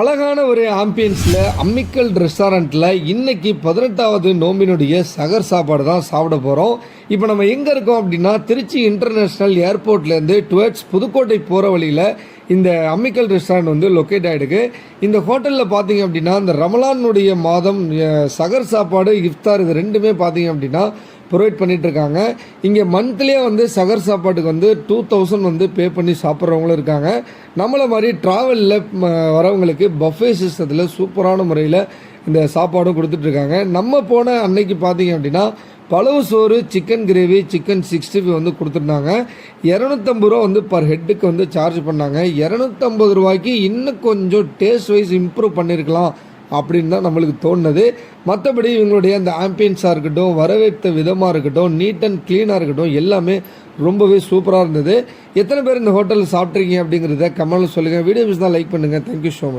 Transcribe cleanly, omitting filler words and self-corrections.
அழகான ஒரு ஆம்பியன்ஸில் அம்மிக்கல் ரெஸ்டாரண்ட்டில் இன்னைக்கு 18வது நோம்பினுடைய சகர் சாப்பாடு தான் சாப்பிட போகிறோம். இப்போ நம்ம எங்கே இருக்கோம் அப்படின்னா திருச்சி இன்டர்நேஷ்னல் ஏர்போர்ட்லேருந்து டுவர்ட்ஸ் புதுக்கோட்டை போகிற வழியில் இந்த அம்மிக்கல் ரெஸ்டாரண்ட் வந்து லொக்கேட் ஆகிடுக்கு. இந்த ஹோட்டலில் பார்த்தீங்க அப்படின்னா இந்த ரமலானுடைய மாதம் சகர் சாப்பாடு இஃப்தார் இது ரெண்டுமே பார்த்தீங்க அப்படின்னா ப்ரொவைட் பண்ணிகிட்ருக்காங்க. இங்கே மந்த்லியே வந்து சகர் சாப்பாட்டுக்கு வந்து 2000 வந்து பே பண்ணி சாப்பிட்றவங்களும் இருக்காங்க. நம்மளை மாதிரி ட்ராவலில் வரவங்களுக்கு பஃபே சிஸ்டத்தில் சூப்பரான முறையில் இந்த சாப்பாடும் கொடுத்துட்ருக்காங்க. நம்ம போன அன்னைக்கு பார்த்தீங்க அப்படின்னா பழவு சோறு, சிக்கன் கிரேவி, சிக்கன் 65 வந்து கொடுத்துருந்தாங்க. 250 ரூபா வந்து பர் ஹெட்டுக்கு வந்து சார்ஜ் பண்ணாங்க. 250 ரூபாய்க்கு இன்னும் கொஞ்சம் டேஸ்ட் வைஸ் இம்ப்ரூவ் பண்ணியிருக்கலாம் அப்படின்னு தான் நம்மளுக்கு தோணுது. மற்றபடி இவங்களுடைய அந்த ஆம்பியன்ஸாக இருக்கட்டும், வரவேற்ற விதமாக இருக்கட்டும், நீட் அண்ட் க்ளீனாக இருக்கட்டும், எல்லாமே ரொம்பவே சூப்பராக இருந்தது. எத்தனை பேர் இந்த ஹோட்டலில் சாப்பிட்றீங்க அப்படிங்கிறத கமெண்ட்டில் சொல்லுங்கள். வீடியோ மிஸ் தான் லைக் பண்ணுங்கள். Thank you so much.